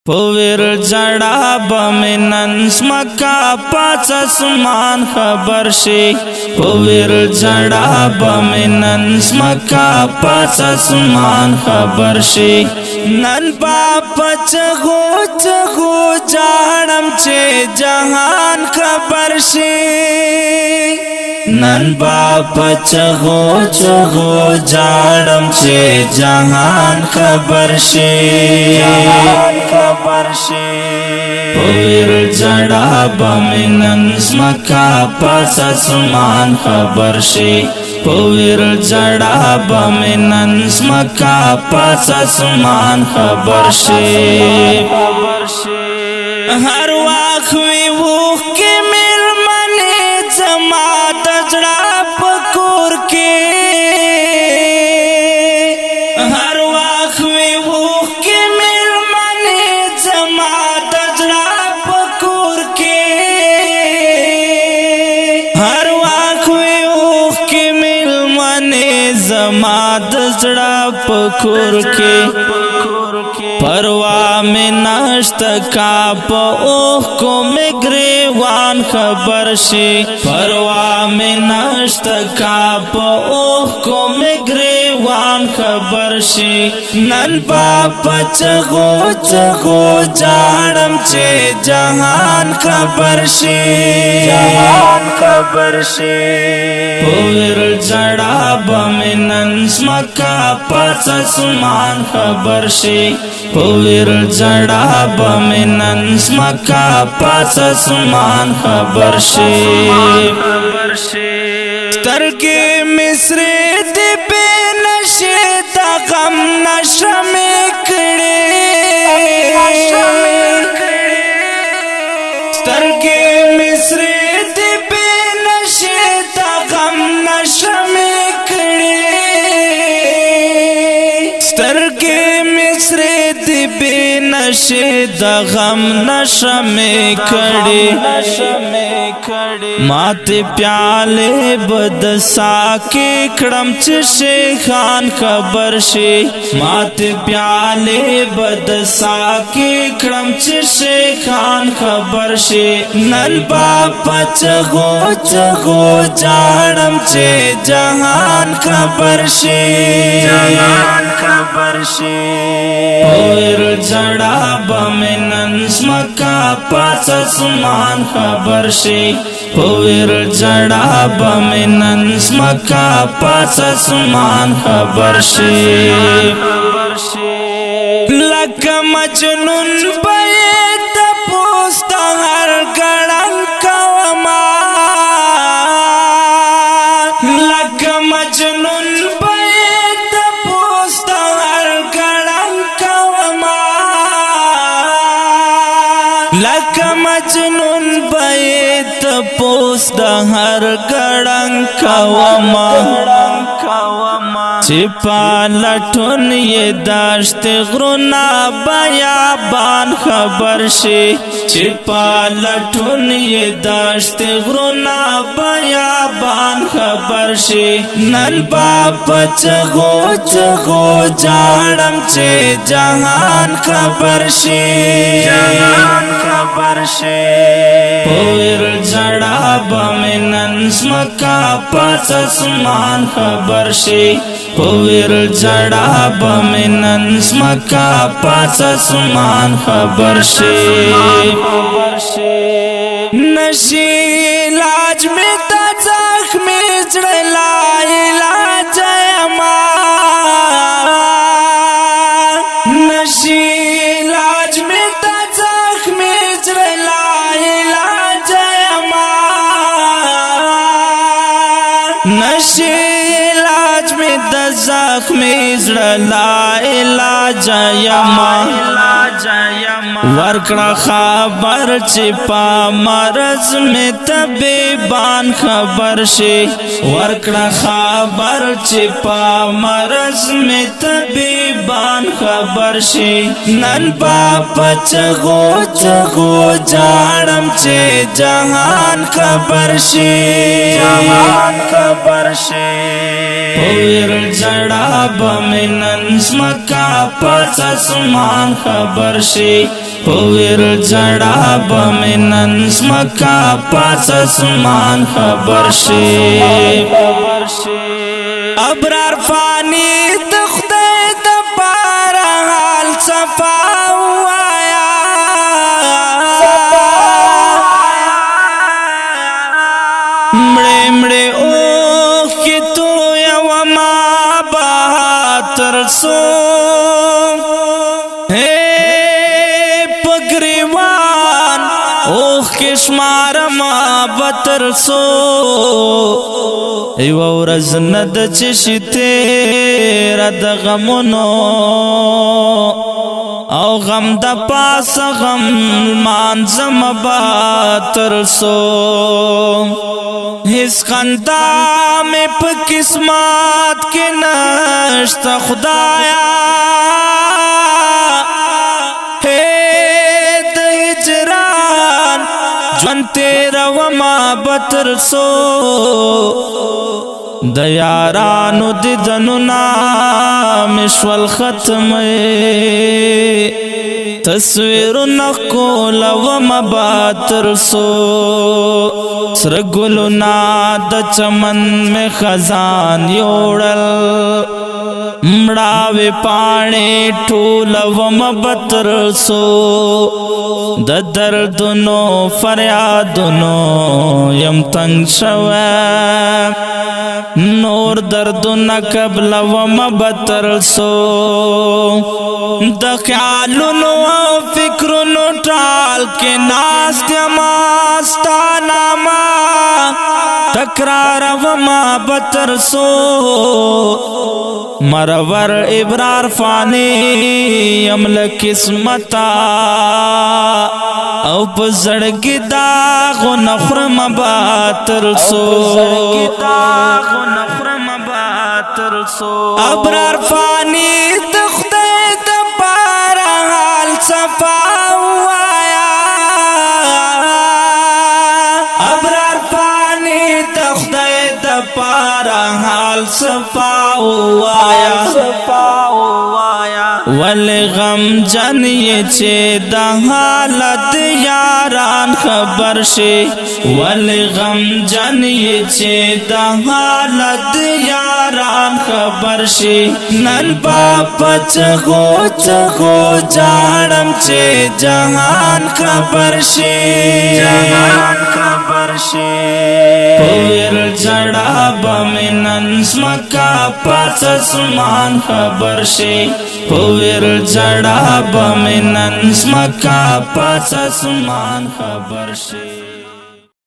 پویر جڑا بمنن سمکا پاس اسمان خبر شي پویر جڑا بمنن سمکا پاس اسمان خبر شي نن پاپ چغو چغو جاڑم چه جهان خبر شي نن پاپ چغو چغو جاڑم چه جهان خبر شي پویر جڑا بمنن سمکا پاس اسمان خبر شي پویر جڑا بمنن سمکا پاس اسمان خبر شي هر واخ وی وخ کی ملمنی زما دجڑا پکور کی هر واخ وی وخ کی زما دزڑا پکور کے پروا میں ناشت کا پا اوخ کو میں گریوان خبر شي پروا میں ناشت کا پا اوخ کو میں گریوان خبر شي نن پاپا چغو چغو جاڑم چه جہان خبر شي جہان خبر شي پویر جڑا بمنن سمکا پاس اسمان خبر شي پویر جڑا بمنن سمکا پاس اسمان خبر شي سترگی مصری دی بے نشی دا غم نشم کڑی سترگی مصری دی بے نشی دا غم نشم کڑی سترگی مصری دی بے نشی دا غم نشم کڑی مات پیالے بد ساکی کڑم چه شیخان خبر شي مات پیالے بد ساکی کڑم چه شیخان خبر شي نن پاپا چغو چغو جاڑم چه جہان خبر شي جہان خبر شي پویر جڑا بمنن سمکا پاس اسمان خبر شي پویر جڑا بمنن سمکا پاس اسمان خبر شي لک مجنون بیت پوستا ہر گڑن کوما لک مجنون بیت پوستا ہر گڑن کوما لک مجنون بیت پوست ہر گڑنگ کوما چپا لٹھن یہ داشت غرونا بیابان خبر شي چپا لٹھن یہ داشت غرونا بیابان خبر شي نن پاپا چغو چغو جاڑم چه جہان خبر شي جہان خبر شي پویر جڑا بمنن سمکا پاس اسمان خبر شي پویر جڑا بمنن سمکا پاس اسمان خبر شي نشی علاج میں تا زخمی جڑلا علاج اما نشی علاج میں تا زخمی جڑلا علاج اما نشی علاج میں دا زخمی جڑلا علاج اما ورکڑا خبر چپا مرض میں طبیبان خبر شي ورکڑا خبر چپا مرض میں طبیبان خبر شي نن پاپا چغو چغو جاڑم چه جہان خبر شي جہان خبر شي پویر جڑا بمنن زمکا پس اسمان خبر شي پویر جڑا بمنن زمکا پس اسمان خبر شي ابرار فانی دخدای دپار حال صفا وایا مڑے مڑے اوخ کی تو یو ما بہاتر سو پگریوان اوخ کی شمار ما بتر سو ایو ورځ ند چې تیرا د غمونو او غم د پاس غم مانځم باتر سو هیڅ خندا مې په قسمت کې نشته خدایا د هجران ژوند تیرومه بتر سو د یارانو دیدنو نامشول ختم تصویر نکول وم باتر سو سرگلو نا د چمن میں خزان یوڑل مڑاوی پانے ٹھول وم بتر سو د دردنو فریادنو یم تنگ شویم نور دردنا قبل وم بتر سو د خیالونو فکرونو ټال کې ناست ماستانا ما تکرار وما بتر سو مرور ابرار فانی یمل قسمتا او پزړګي داغ نخرم باتر سو ابرار فانی د خدای د پار حال صفا وایا ابرار فانی د خدای د پار حال صفا وایا ول غم جن یہ چه د حالت یاران خبر شي ول غم جن یہ چه د حالت یاران خبر شي نن پاپچ ہو چغو جانم چه جهان خبر شي پویر جڑا بمنن زمکا پس اسمان خبر شي پویر جڑا بمنن زمکا پس اسمان خبر شي